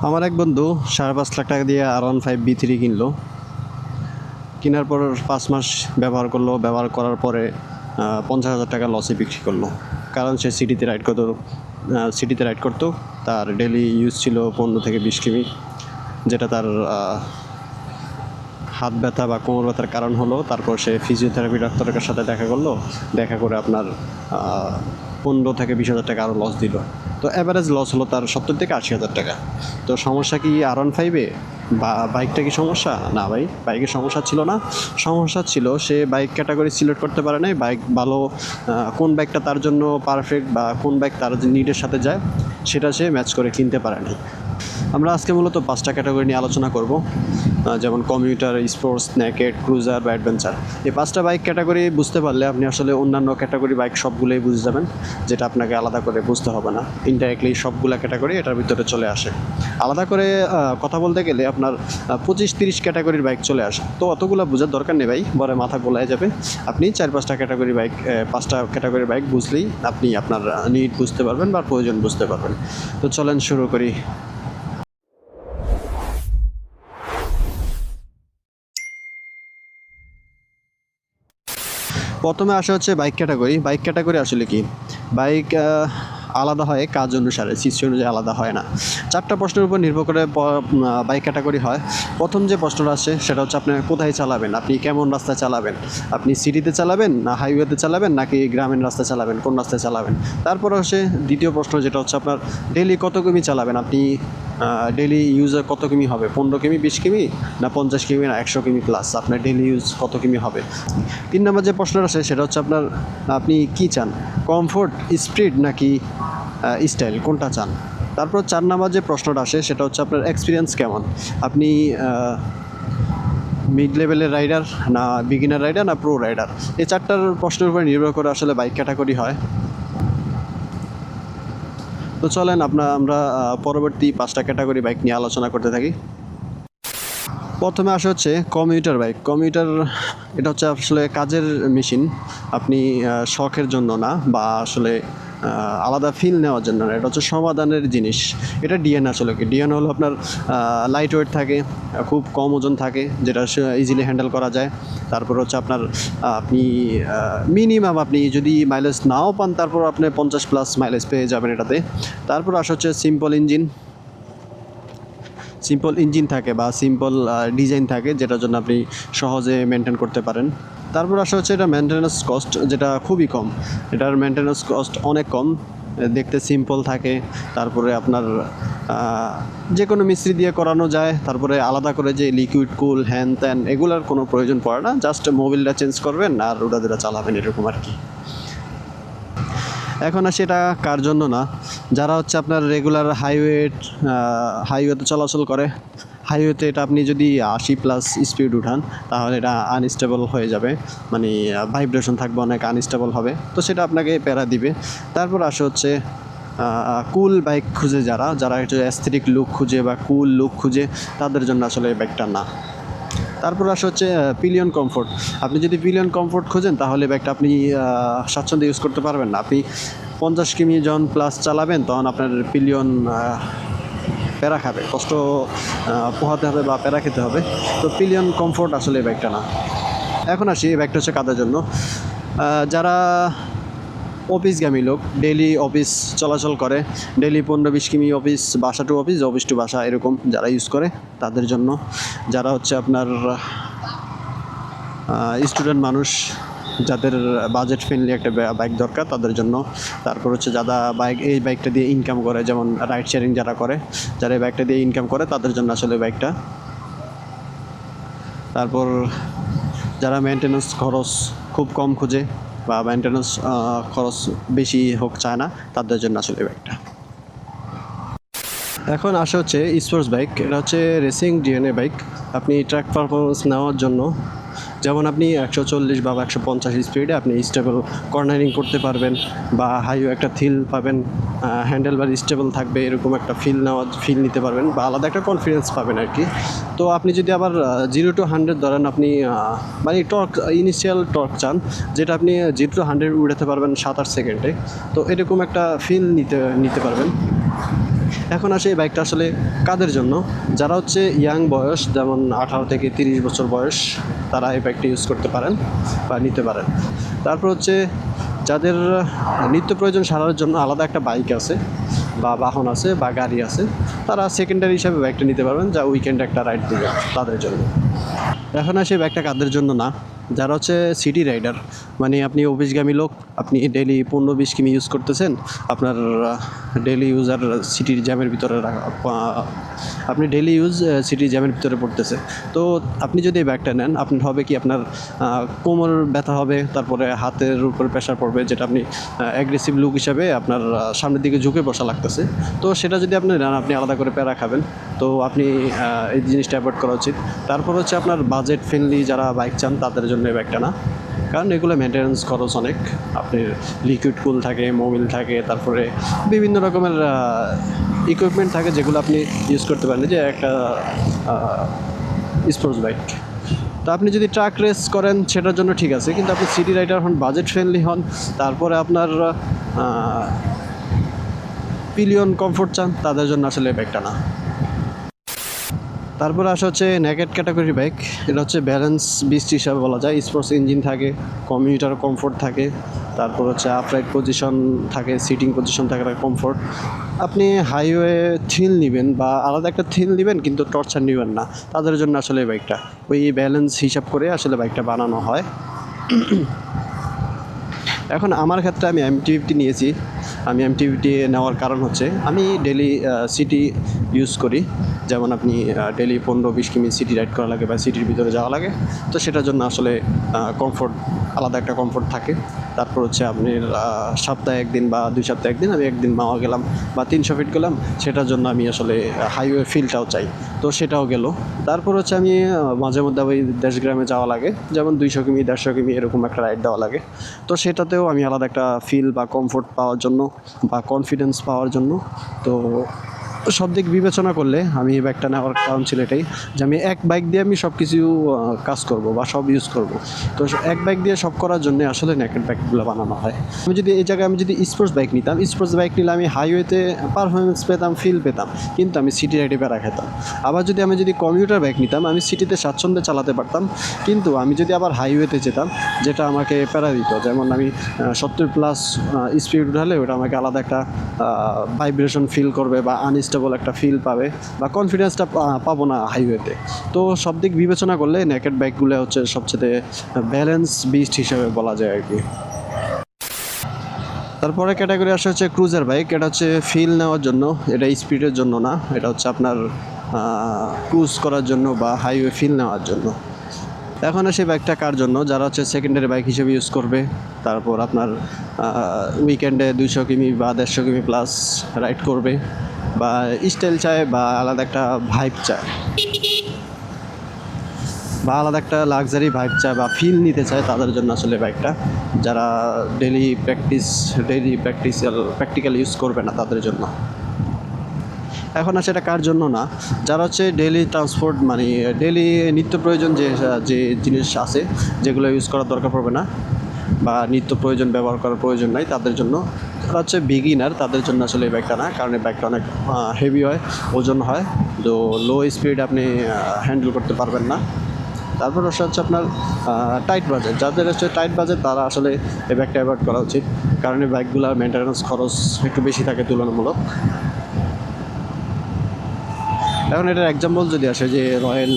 আমার এক বন্ধু 5.5 লাখ টাকা দিয়ে R15B3 কিনলো। কেনার পর 5 মাস ব্যবহার করলো। ব্যবহার করার পরে 50,000 টাকা লসে বিক্রি করলো। কারণ সে সিটিতে রাইড করতো। তার ডেলি ইউজ ছিল 15 থেকে 20 কিমি, যেটা তার হাত ব্যথা বা কোমর ব্যথার কারণ হলো। তারপর সে ফিজিওথেরাপি ডাক্তারের সাথে দেখা করলো। দেখা করে আপনার 15 থেকে 20 হাজার টাকা আরও লস দিল। তো অ্যাভারেজ লস হলো তার 70 থেকে 80 হাজার টাকা। তো সমস্যা কি R15-এ বা বাইকটা কি সমস্যা? না ভাই, বাইকের সমস্যা ছিল না। সমস্যা ছিল সে বাইক ক্যাটাগরি সিলেক্ট করতে পারে নাই। বাইক ভালো, কোন বাইকটা তার জন্য পারফেক্ট বা কোন বাইক তার নিডের সাথে যায় সেটা সে ম্যাচ করে কিনতে পারে নাই। আমরা আজকে মূলত 5টা ক্যাটাগরি নিয়ে আলোচনা করব, যেমন কমিউটার, স্পোর্টস, নেকেড, ক্রুজার বা অ্যাডভেঞ্চার। এই 5টা বাইক ক্যাটাগরি বুঝতে পারলে আপনি আসলে অন্যান্য ক্যাটাগরি বাইক সবগুলোই বুঝে যাবেন, যেটা আপনাকে আলাদা করে বুঝতে হবে না। ইনডাইরেক্টলি সবগুলো ক্যাটাগরি এটার ভিতরে চলে আসে। আলাদা করে কথা বলতে গেলে আপনার 25-30 ক্যাটাগরির বাইক চলে আসে। তো অতগুলো বোঝার দরকার নেই ভাই, পরে মাথা গোলায় যাবে। আপনি 4-5টা ক্যাটাগরি বাইক, 5টা ক্যাটাগরির বাইক বুঝলেই আপনি আপনার নিড বুঝতে পারবেন বা প্রয়োজন বুঝতে পারবেন। তো চলেন শুরু করি। প্রথমে আসা হচ্ছে বাইক ক্যাটাগরি। বাইক ক্যাটাগরি আসলে কি? বাইক আলাদা হয় কাজ অনুসারে, সিসি অনুযায়ী আলাদা হয় না। 4টা প্রশ্নের উপর নির্ভর করে বাইক ক্যাটাগরি হয়। প্রথম যে প্রশ্নটা আসে সেটা হচ্ছে আপনি কোথায় চালাবেন, আপনি কেমন রাস্তায় চালাবেন, আপনি সিটিতে চালাবেন না হাইওয়েতে চালাবেন নাকি গ্রামীণ রাস্তায় চালাবেন, কোন রাস্তায় চালাবেন। তারপর আসে দ্বিতীয় প্রশ্ন, যেটা হচ্ছে আপনার ডেলি কত কিমি চালাবেন। আপনি ডেলি ইউজে কত কিমি হবে, 15 কিমি, 20 কিমি না 50 কিমি না 100 কিমি প্লাস, আপনার ডেলি ইউজ কত কিমি হবে। 3 নম্বর যে প্রশ্নটা আসে সেটা হচ্ছে আপনি কী চান, কমফোর্ট, স্পিড নাকি স্টাইল, কোনটা চান। তারপর 4 নম্বর যে প্রশ্নটা আসে সেটা হচ্ছে আপনার এক্সপিরিয়েন্স কেমন, আপনি মিড লেভেলের রাইডার না বিগিনার রাইডার না প্রো রাইডার। এই 4টার প্রশ্নের উপর নির্ভর করে আসলে বাইক ক্যাটাগরি হয়। তো চলেন আমরা পরবর্তী 5টা ক্যাটাগরি বাইক নিয়ে আলোচনা করতে থাকি। প্রথমে আসা হচ্ছে কমিউটার বাইক। কমিউটার এটা হচ্ছে আসলে কাজের মেশিন। আপনি শখের জন্য না বা আসলে আলাদা ফিল নেওয়ার জন্য না, এটা হচ্ছে সমাধানের জিনিস। এটা ডিএন। আসলে কি ডিএন হলো আপনার লাইট ওয়েট থাকে, খুব কম ওজন থাকে, যেটা ইজিলি হ্যান্ডেল করা যায়। তারপর হচ্ছে আপনার আপনি মিনিমাম আপনি যদি মাইলেজ নাও পান তারপর আপনি 50+ মাইলেজ পেয়ে যাবেন এটাতে। তারপর আসা হচ্ছে সিম্পল ইঞ্জিন থাকে বা সিম্পল ডিজাইন থাকে, যেটার জন্য আপনি সহজে মেনটেন করতে পারেন। তারপর আসা হচ্ছে এটা মেনটেন্যান্স কস্ট, যেটা খুবই কম। এটার মেনটেন্যান্স কস্ট অনেক কম, দেখতে সিম্পল থাকে। তারপরে আপনার যে কোনো মিস্ত্রি দিয়ে করানো যায়। তারপরে আলাদা করে যে লিকুইড কুল হ্যান ত্যান এগুলোর কোনো প্রয়োজন পড়ে না, জাস্ট মোবিলটা চেঞ্জ করবেন আর ওটা চালাবেন, এরকম আর কি। এখন আসি এটা কার জন্য না, যারা হচ্ছে আপনার রেগুলার হাইওয়েতে চলাচল করে। হাইওয়েতে এটা আপনি যদি 80+ স্পিড উঠান তাহলে এটা আনস্টেবল হয়ে যাবে, মানে ভাইব্রেশন থাকবে, অনেক আনস্টেবল হবে। তো সেটা আপনাকে প্যারা দিবে। তারপর আসে হচ্ছে কুল বাইক খুঁজে, যারা একটু অ্যাস্থেটিক লুক খুঁজে বা কুল লুক খুঁজে, তাদের জন্য আসলে এই বাইকটা না। তারপর আসা হচ্ছে পিলিয়ন কমফোর্ট। আপনি যদি পিলিয়ন কমফোর্ট খোঁজেন তাহলে ব্যাগটা আপনি স্বাচ্ছন্দ্যে ইউজ করতে পারবেন না। আপনি 50 কিমি যখন প্লাস চালাবেন তখন আপনার পিলিয়ন প্যারা খাবে, কষ্ট পোহাতে হবে বা প্যারা খেতে হবে। তো পিলিয়ন কমফোর্ট আসলে এই ব্যাগটা না। এখন আসি এই ব্যাগটা হচ্ছে কাদের জন্য, যারা অফিসগামী লোক, ডেলি অফিস চলাচল করে, ডেলি 15-20 কিমি অফিস, বাসা টু অফিস, অফিস টু বাসা, এরকম যারা ইউজ করে তাদের জন্য। যারা হচ্ছে আপনার স্টুডেন্ট মানুষ, যাদের বাজেট ফ্রেন্ডলি একটা বাইক দরকার, তাদের জন্য। তারপর হচ্ছে যারা এই বাইকটা দিয়ে ইনকাম করে, যেমন রাইড শেয়ারিং যারা এই বাইকটা দিয়ে ইনকাম করে, তাদের জন্য আসলে বাইকটা। তারপর যারা মেনটেন্যান্স খরচ খুব কম খুঁজে বা মেনটেন্যান্স খরচ বেশি হোক চায় না, তাদের জন্য আসলে বাইকটা। এখন আসা হচ্ছে স্পোর্টস বাইক। এটা হচ্ছে রেসিং ডিএনএ বাইক। আপনি ট্র্যাক পারফরমেন্স নেওয়ার জন্য, যেমন আপনি 140 বা 150 স্পিডে আপনি স্টেবল কর্নারিং করতে পারবেন বা হাইওয়ে একটা ফিল পাবেন, হ্যান্ডেল বার স্টেবল থাকবে, এরকম একটা ফিল নিতে পারবেন বা আলাদা একটা কনফিডেন্স পাবেন আর কি। তো আপনি যদি আবার 0 to 100 ধরেন, আপনি মানে ইনিশিয়াল টর্ক চান, যেটা আপনি 0 to 100 উড়াতে পারবেন 7-8 সেকেন্ডে, তো এরকম একটা ফিল নিতে পারবেন। এখন আসে এই বাইকটা আসলে কাদের জন্য, যারা হচ্ছে ইয়াং বয়স, যেমন 18 থেকে 30 বছর বয়স, তারা এই বাইকটা ইউজ করতে পারেন বা নিতে পারেন। তারপর হচ্ছে যাদের নিত্য প্রয়োজন সারার জন্য আলাদা একটা বাইক আছে বা বাহন আছে বা গাড়ি আছে, তারা সেকেন্ডারি হিসাবে বাইকটা নিতে পারবেন, যা উইকেন্ডে একটা রাইড দেবে তাদের জন্য। এখন আসে বাইকটা কাদের জন্য না, যারা হচ্ছে সিটি রাইডার, মানে আপনি অফিসগামী লোক, আপনি ডেলি 15-20 কিমি ইউজ করতেছেন, আপনার ডেলি ইউজার সিটির জ্যামের ভিতরে আপনি ডেলি ইউজ সিটি জ্যামের ভিতরে পড়তেছে। তো আপনি যদি এই ব্যাগটা নেন, আপনার হবে কি, আপনার কোমর ব্যথা হবে, তারপরে হাতের উপরে প্রেশার পড়বে, যেটা আপনি অ্যাগ্রেসিভ লুক হিসাবে আপনার সামনের দিকে ঝুঁকে বসা লাগতেছে। তো সেটা যদি আপনি নেন, আপনি আলাদা করে প্যারা খাবেন। তো আপনি এই জিনিসটা অ্যাভয়েড করা উচিত। তারপর হচ্ছে আপনার বাজেট ফ্রেন্ডলি যারা বাইক চান, তাদের জন্য এই বাইকটা না, কারণ এগুলো মেনটেন্যান্স খরচ অনেক। আপনার লিকুইড কুল থাকে, মোবিল থাকে, তারপরে বিভিন্ন রকমের ইকুইপমেন্ট থাকে যেগুলো আপনি ইউজ করতে পারেন, যে একটা স্পোর্টস বাইক। তো আপনি যদি ট্রাক রেস করেন সেটার জন্য ঠিক আছে, কিন্তু আপনি সিটি রাইডার হন, বাজেট ফ্রেন্ডলি হন, তারপরে আপনার পিলিয়ন কমফোর্ট চান, তাদের জন্য আসলে এই বাইকটা না। তারপরে আসা হচ্ছে নেকেড ক্যাটাগরি বাইক। এটা হচ্ছে ব্যালেন্স বিস্ট হিসাবে বলা যায়। স্পোর্টস ইঞ্জিন থাকে, কমিউটার কমফোর্ট থাকে, তারপর হচ্ছে আপরাইট পজিশন থাকে, সিটিং পজিশন থাকে, কমফোর্ট। আপনি হাইওয়ে থ্রিল নেবেন বা আলাদা একটা থ্রিল নেবেন, কিন্তু টর্চার নেবেন না, তাদের জন্য আসলে এই বাইকটা। ওই ব্যালেন্স হিসাব করে আসলে বাইকটা বানানো হয়। এখন আমার ক্ষেত্রে আমি MT-50 নিয়েছি। আমি MT-50 নেওয়ার কারণ হচ্ছে আমি ডেলি সিটি ইউজ করি। যেমন আপনি ডেলি 15-20 কিমি সিটি রাইড করা লাগে বা সিটির ভিতরে যাওয়া লাগে। তো সেটার জন্য আসলে কমফোর্ট, আলাদা একটা কমফোর্ট থাকে। তারপর হচ্ছে আপনি সপ্তাহে 1 দিন বা 2 সপ্তাহে 1 দিন আমি 1 দিন মাওয়া গেলাম বা 300 ফিট গেলাম, সেটার জন্য আমি আসলে হাইওয়ে ফিলটাও চাই। তো সেটাও গেল। তারপর হচ্ছে আমি মাঝে মধ্যে ওই দেশগ্রামে যাওয়া লাগে, যেমন 200 কিমি 150 কিমি এরকম একটা রাইড দেওয়া লাগে। তো সেটাতেও আমি আলাদা একটা ফিল বা কমফোর্ট পাওয়ার জন্য বা কনফিডেন্স পাওয়ার জন্য, তো সব দিক বিবেচনা করলে আমি এই বাইকটা নেওয়ার কারণ ছিল এটাই, যে আমি এক বাইক দিয়ে আমি সব কিছু কাজ করব বা সব ইউজ করব। তো এক বাইক দিয়ে সব করার জন্য আসলে নেকেড বাইকগুলো বানানো হয়। আমি যদি এই জায়গায় আমি যদি স্পোর্টস বাইক নিতাম, স্পোর্টস বাইক নিলে আমি হাইওয়েতে পারফরমেন্স পেতাম, ফিল পেতাম, কিন্তু আমি সিটি রাইডে প্যারা খেতাম। আবার যদি আমি যদি কমিউটার বাইক নিতাম, আমি সিটিতে স্বাচ্ছন্দ্যে চালাতে পারতাম, কিন্তু আমি যদি আবার হাইওয়েতে যেতাম, যেটা আমাকে প্যারা দিত, যেমন আমি 70+ স্পিড উঠালে ওটা আমাকে আলাদা একটা ভাইব্রেশন ফিল করবে বা আনস্টেবল একটা ফিল পাবে বা কনফিডেন্সটা পাবো না হাইওয়েতে। তো সব দিক বিবেচনা করলে নেকেড বাইকগুলো হচ্ছে সবচেয়ে ব্যালেন্স বিস্ট হিসেবে বলা যায় আর কি। তারপরে ক্যাটাগরি আসা হচ্ছে ক্রুজার বাইক। এটা হচ্ছে ফিল নেওয়ার জন্য, এটা স্পিডের জন্য না, এটা হচ্ছে আপনার ক্রুজ করার জন্য বা হাইওয়ে ফিল নেওয়ার জন্য। এখন সেই বাইকটা কার জন্য, যারা হচ্ছে সেকেন্ডারি বাইক হিসেবে ইউজ করবে, তারপর আপনার উইকেন্ডে 200 কিমি বা 150 কিমি প্লাস রাইড করবে, বা স্টাইল চায় বা আলাদা একটা ভাইব চায়, বা আলাদা একটা লাক্সারি ভাইব চায় বা ফিল নিতে চায়, তাদের জন্য আসলে বাইকটা। যারা ডেলি প্র্যাকটিক্যাল ইউজ করবে না, তাদের জন্য। এখন আর সেটা কার জন্য না, যারা হচ্ছে ডেলি ট্রান্সপোর্ট, মানে ডেলি নিত্য প্রয়োজন যে জিনিস আছে, যেগুলো ইউজ করার দরকার পড়বে না বা নিত্য প্রয়োজন ব্যবহার করার প্রয়োজন নাই, তাদের জন্য। তারা হচ্ছে বিগিনার, তাদের জন্য আসলে এই বাইকটা না, কারণ এই বাইকটা অনেক হেভি হয়, ওজন হয়, তো লো স্পিড আপনি হ্যান্ডেল করতে পারবেন না। তারপর হচ্ছে আপনার টাইট বাজেট, যাদের হচ্ছে টাইট বাজেট, তারা আসলে এই বাইকটা অ্যাভয়েড করা উচিত, কারণ এই বাইকগুলোর মেনটেন্যান্স খরচ একটু বেশি থাকে তুলনামূলক। এখন এটার এক্সাম্পল যদি আসে, যে রয়্যাল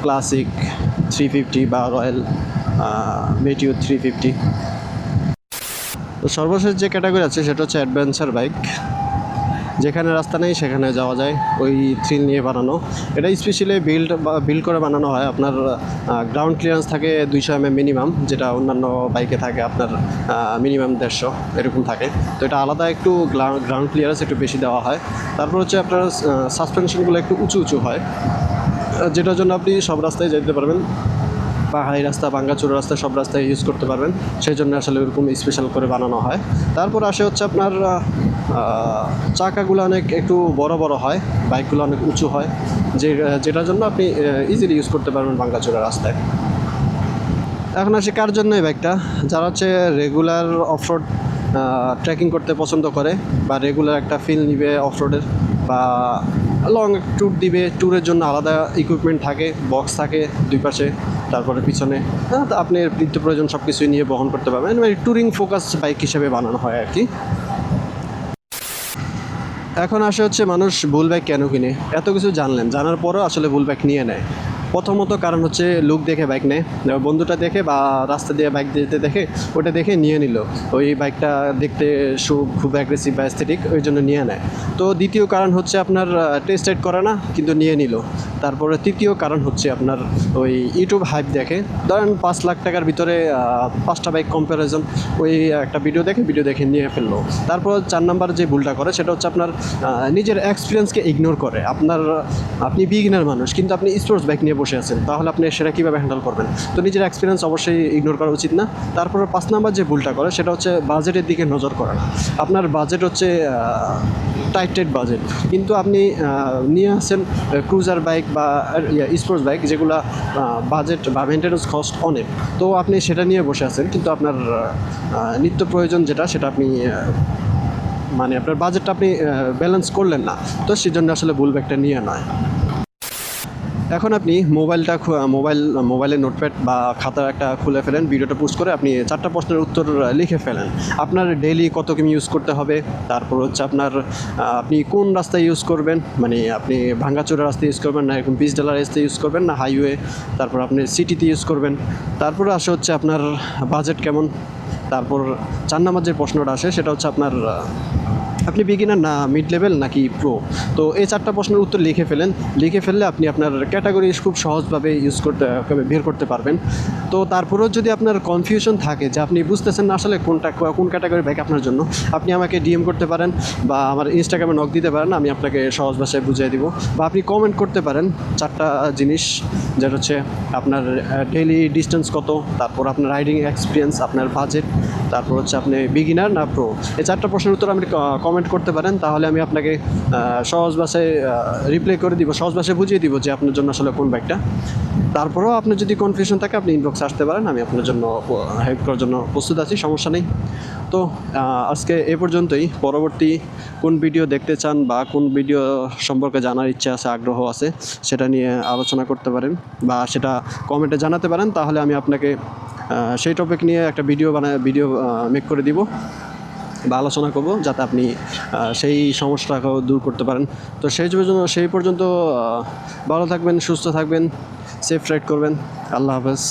ক্লাসিক 350 বা রয়্যাল মেটিও 350। তো সর্বশেষ যে ক্যাটাগরি আছে সেটা হচ্ছে অ্যাডভেঞ্চার বাইক, যেখানে রাস্তা নেই সেখানে যাওয়া যায়, ওই থ্রিল নিয়ে বানানো। এটা স্পেশালি বিল্ড করে বানানো হয়। আপনার গ্রাউন্ড ক্লিয়ারেন্স থাকে 200 mm মিনিমাম, যেটা অন্যান্য বাইকে থাকে আপনার মিনিমাম 150 এরকম থাকে। তো এটা আলাদা একটু গ্রাউন্ড ক্লিয়ারেন্স একটু বেশি দেওয়া হয়। তারপর হচ্ছে আপনার সাসপেনশনগুলো একটু উঁচু উঁচু হয়, যেটার জন্য আপনি সব রাস্তায় যেতে পারবেন, পাহাড়ি রাস্তা, ভাঙ্গাচুরা রাস্তা, সব রাস্তায় ইউজ করতে পারবেন। সেই জন্য আসলে ওরকম স্পেশাল করে বানানো হয়। তারপর আসে হচ্ছে আপনার চাকাগুলো অনেক একটু বড় বড় হয়, বাইকগুলো অনেক উঁচু হয়, যেটার জন্য আপনি ইজিলি ইউজ করতে পারবেন ভাঙ্গাচুরা রাস্তায়। এখন আসে কার জন্য এই বাইকটা, যারা হচ্ছে রেগুলার অফরোড ট্রেকিং করতে পছন্দ করে বা রেগুলার একটা ফিল নিবে অফ রোডের বা লং ট্যুর দিবে, ট্যুরের জন্য আলাদা ইকুইপমেন্ট থাকে, বক্স থাকে দুই পাশে, তারপরে পিছনে তো আপনি নিত্য প্রয়োজন সব কিছুই নিয়ে বহন করতে পারবেন, মানে ট্যুরিং ফোকাস বাইক হিসেবে বানানো হয় আর কি। এখন আসে হচ্ছে মানুষ বুল বাইক কেন কিনে, এত কিছু জানলেন, জানার পরেও আসলে বুল বাইক নিয়ে নেয়। প্রথমত কারণ হচ্ছে লুক দেখে বাইক নেয়, বন্ধুটা দেখে বা রাস্তা দিয়ে বাইক যেতে দেখে ওটা দেখে নিয়ে নিল, ওই বাইকটা দেখতে খুব অ্যাগ্রেসিভ বা অ্যাস্থেটিক, ওই জন্য নিয়ে নেয়। তো দ্বিতীয় কারণ হচ্ছে আপনার টেস্ট রাইড করে না কিন্তু নিয়ে নিল। তারপরে তৃতীয় কারণ হচ্ছে আপনার ওই ইউটিউব হাইপ দেখে, ধরেন 5 লাখ টাকার ভিতরে 5টা বাইক কম্প্যারিজন, ওই একটা ভিডিও দেখে নিয়ে ফেললো। তারপর 4 নাম্বার যে ভুলটা করে সেটা হচ্ছে আপনার নিজের এক্সপিরিয়েন্সকে ইগনোর করে। আপনি বিগিনার মানুষ কিন্তু আপনি স্পোর্টস বাইক নিয়ে বসে আছেন, তাহলে আপনি সেটা কীভাবে হ্যান্ডেল করবেন? তো নিজের এক্সপিরিয়েন্স অবশ্যই ইগনোর করা উচিত না। তারপর 5 নাম্বার যে ভুলটা করে সেটা হচ্ছে বাজেটের দিকে নজর করে না। আপনার বাজেট হচ্ছে টাইট বাজেট, কিন্তু আপনি নিয়ে আসেন ক্রুজার বাইক বা স্পোর্টস বাইক যেগুলো বাজেট বা মেনটেন্যান্স কস্ট অনেক, তো আপনি সেটা নিয়ে বসে আছেন কিন্তু আপনার নিত্য প্রয়োজন যেটা সেটা আপনি মানে আপনার বাজেটটা আপনি ব্যালেন্স করলেন না, তো সেজন্য আসলে বুল ব্যাগটা নিয়ে নয়। এখন আপনি মোবাইলের নোটপ্যাড বা খাতা একটা খুলে ফেলেন, ভিডিওটা পোস্ট করে আপনি 4টা প্রশ্নের উত্তর লিখে ফেলেন। আপনার ডেইলি কত কিমি ইউজ করতে হবে, তারপর হচ্ছে আপনার আপনি কোন রাস্তায় ইউজ করবেন, মানে আপনি ভাঙ্গাচোরা রাস্তায় ইউজ করবেন না এরকম 20 ডলার রাস্তায় ইউজ করবেন না হাইওয়ে, তারপর আপনি সিটিতে ইউজ করবেন, তারপরে আসে হচ্ছে আপনার বাজেট কেমন, তারপর 4 নাম্বার যে প্রশ্নটা আসে সেটা হচ্ছে আপনার আপনি বিগিনার না মিড লেভেল নাকি প্রো। তো এই 4টা প্রশ্নের উত্তর লিখে ফেললে আপনি আপনার ক্যাটাগরি খুব সহজভাবে বের করতে পারবেন। তো তারপরেও যদি আপনার কনফিউশন থাকে যে আপনি বুঝতেছেন না আসলে কোন ক্যাটাগরি বাইক আপনার জন্য, আপনি আমাকে ডিএম করতে পারেন বা আমার ইনস্টাগ্রামে নক দিতে পারেন, আমি আপনাকে সহজ ভাষায় বুঝিয়ে দিব। বা আপনি কমেন্ট করতে পারেন 4টা জিনিস, যেটা হচ্ছে আপনার ডেইলি ডিস্টেন্স কত, তারপর আপনার রাইডিং এক্সপিরিয়েন্স, আপনার বাজেট, তারপর হচ্ছে আপনি বিগিনার না প্রো। এই 4টা প্রশ্নের উত্তর আপনি কমেন্ট করতে পারেন, তাহলে আমি আপনাকে সহজ ভাষায় রিপ্লাই করে দিব, সহজ ভাষায় বুঝিয়ে দিব যে আপনার জন্য আসলে কোন বাইকটা। তারপরেও আপনার যদি কনফিউশন থাকে আপনি ইনবক্সে আসতে পারেন, আমি আপনার জন্য হেল্প করার জন্য প্রস্তুত আছি, সমস্যা নেই। তো আজকে এ পর্যন্তই। পরবর্তী কোন ভিডিও দেখতে চান বা কোন ভিডিও সম্পর্কে জানার ইচ্ছা আছে, আগ্রহ আছে, সেটা নিয়ে আলোচনা করতে পারেন বা সেটা কমেন্টে জানাতে পারেন, তাহলে আমি আপনাকে সেই টপিক নিয়ে একটা ভিডিও মেক করে দিব বা আলোচনা করব, যাতে আপনি সেই সমস্যাটাকেও দূর করতে পারেন। তো সেই পর্যন্ত ভালো থাকবেন, সুস্থ থাকবেন, সেফ রাইড করবেন। আল্লাহ হাফেজ।